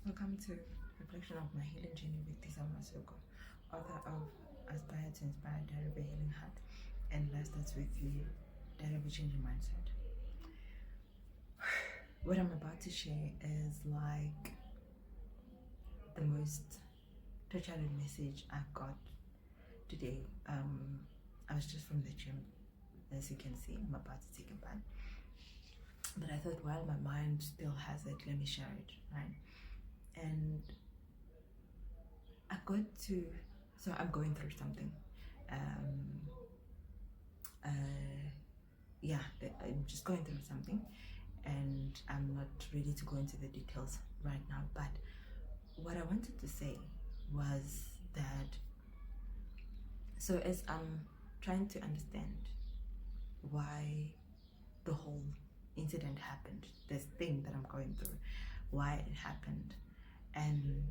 Welcome to Reflection of My Healing Journey with Tisa Masoko, author of Aspire to Inspire, Diary of a Healing Heart, and Life Starts With You, Diary of a Changing Mindset. What I'm about to share is like the most touching message I got today. I was just from the gym. As you can see, I'm about to take a bath. But I thought while my mind still has it, let me share it, right? And I got to, so I'm going through something. Yeah, I'm just going through something, and I'm not ready to go into the details right now. But what I wanted to say was that, so as I'm trying to understand why the whole incident happened, this thing that I'm going through, why it happened, and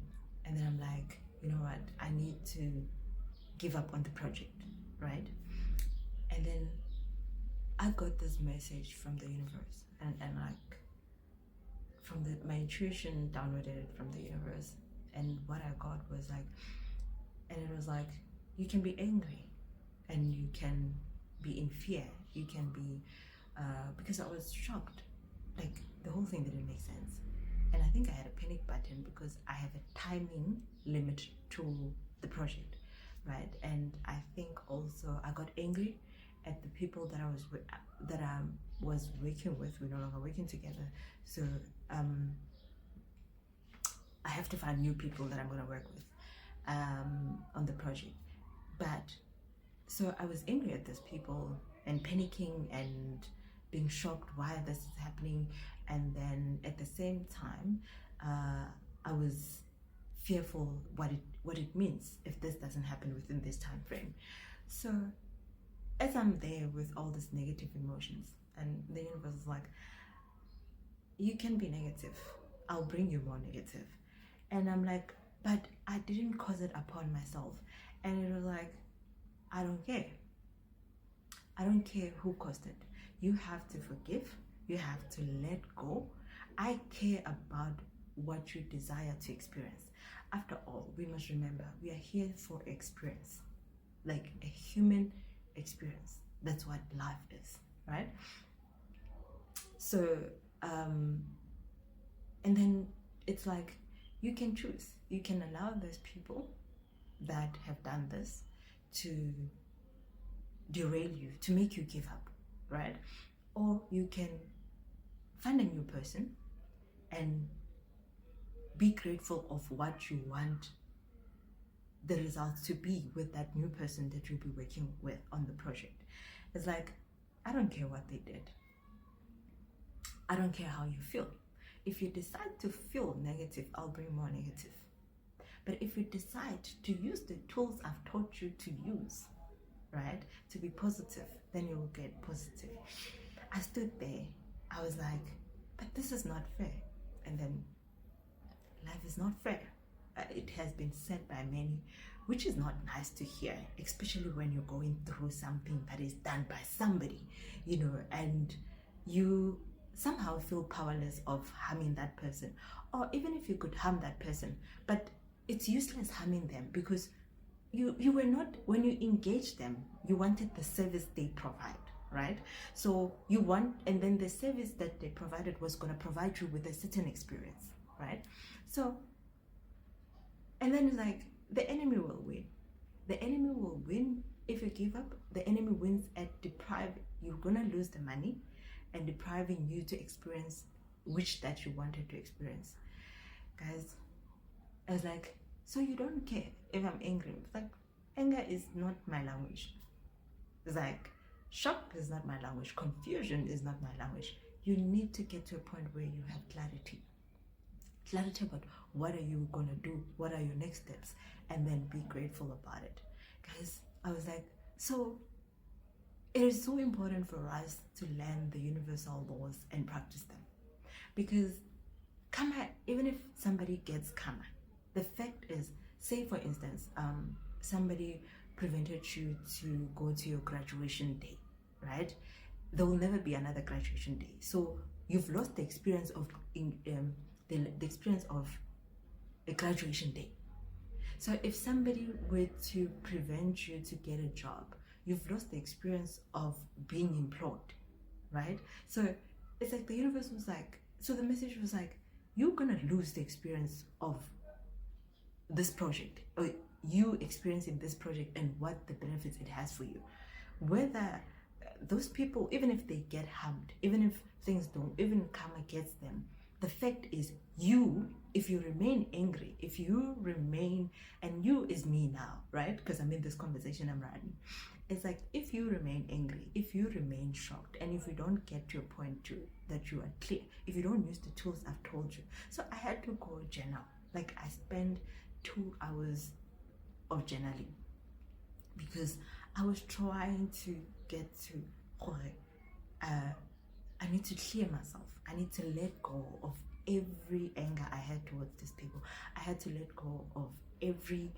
then I'm like, you know what, I need to give up on the project, right? And then I got this message from the universe, and like from my intuition downloaded it from the universe, and what I got was like, and it was like, you can be angry, and you can be in fear, you can be, because I was shocked, like the whole thing didn't make sense, and I think I had a panic button because I have a timing limit to the project, right? And I think also I got angry at the people that I was working with. We're no longer working together, so I have to find new people that I'm going to work with on the project. But so I was angry at these people and panicking and being shocked why this is happening, and then at the same time I was fearful what it means if this doesn't happen within this time frame. So as I'm there with all these negative emotions, and the universe is like, you can be negative, I'll bring you more negative. And I'm like, but I didn't cause it upon myself. And it was like, I don't care. I don't care who caused it. You have to forgive. You have to let go. I care about what you desire to experience. After all, we must remember we are here for experience, like a human experience. That's what life is, right? So, and then it's like, you can choose. You can allow those people that have done this to derail you, to make you give up, right? Or you can find a new person and be grateful of what you want the results to be with that new person that you'll be working with on the project. It's like, I don't care what they did. I don't care how you feel. If you decide to feel negative, I'll bring more negative. But if you decide to use the tools I've taught you to use, right, to be positive, then you will get positive. I stood there, I was like, but this is not fair. And then life is not fair. It has been said by many, which is not nice to hear, especially when you're going through something that is done by somebody, and you somehow feel powerless of harming that person. Or even if you could harm that person, but it's useless harming them, because you were not, when you engage them, you wanted the service they provide, right? So you want, and then the service that they provided was going to provide you with a certain experience, right? So, and then it's like, the enemy will win. The enemy will win if you give up. The enemy wins at you're gonna lose the money and depriving you to experience which that you wanted to experience. Guys, I was like, so you don't care if I'm angry? It's like, anger is not my language. It's like, shock is not my language. Confusion is not my language. You need to get to a point where you have clarity about what are you gonna do, what are your next steps, and then be grateful about it. Guys, I was like, so it is so important for us to learn the universal laws and practice them, because karma, even if somebody gets karma, the fact is, say for instance, somebody prevented you to go to your graduation day, right? There will never be another graduation day, so you've lost the experience of the experience of a graduation day. So if somebody were to prevent you to get a job, you've lost the experience of being employed, right? So it's like the universe was like, so the message was like, you're gonna lose the experience of this project, or you experiencing this project and what the benefits it has for you. Whether those people, even if they get harmed, even if things don't even come against them, the fact is, you, if you remain angry, if you remain, and you is me now, right? Because I'm in this conversation I'm running. It's like, if you remain angry, if you remain shocked, and if you don't get to a point to that you are clear, if you don't use the tools I've told you. So I had to go journal. Like, I spent 2 hours of journaling because I was trying to get to I need to clear myself. I need to let go of every anger I had towards these people. I had to let go of every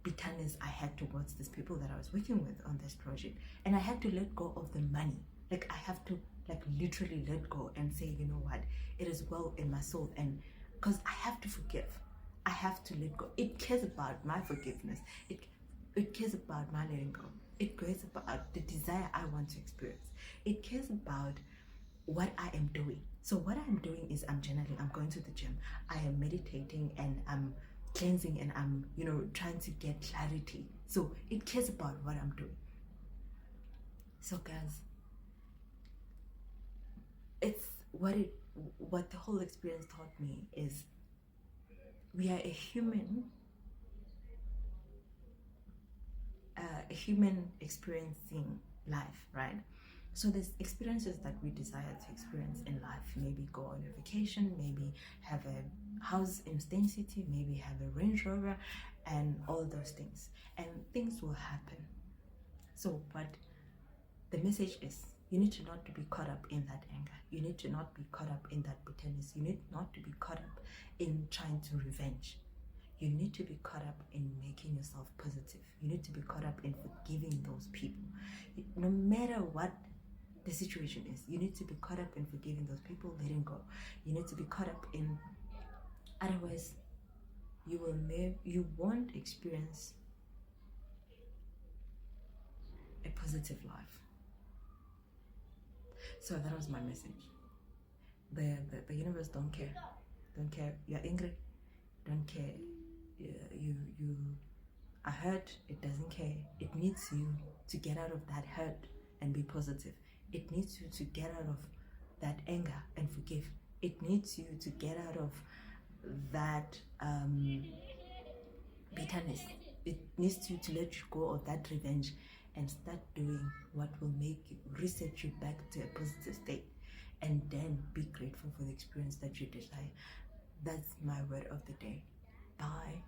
bitterness I had towards these people that I was working with on this project. And I had to let go of the money. Like, I have to literally let go and say, you know what, it is well in my soul. And because I have to forgive, I have to let go. It cares about my forgiveness. It cares about my letting go. It cares about the desire I want to experience. It cares about what I am doing. So what I'm doing is I'm journaling, I'm going to the gym, I am meditating, and I'm cleansing, and I'm, trying to get clarity. So it cares about what I'm doing. So guys, it's what the whole experience taught me is we are a human experiencing life, right? So there's experiences that we desire to experience in life. Maybe go on a vacation, maybe have a house in Stain City, maybe have a Range Rover, and all those things. And things will happen. So, but the message is, you need to not to be caught up in that anger. You need to not be caught up in that bitterness. You need not to be caught up in trying to revenge. You need to be caught up in making yourself positive. You need to be caught up in forgiving those people. No matter what the situation is, you need to be caught up in forgiving those people, letting go. You need to be caught up in, otherwise you won't experience a positive life. So that was my message. The universe don't care. You're angry, don't care. You are hurt, it doesn't care. It needs you to get out of that hurt and be positive. It needs you to get out of that anger and forgive. It needs you to get out of that bitterness. It needs you to let you go of that revenge and start doing what will make you reset you back to a positive state, and then be grateful for the experience that you desire. That's my word of the day. Bye.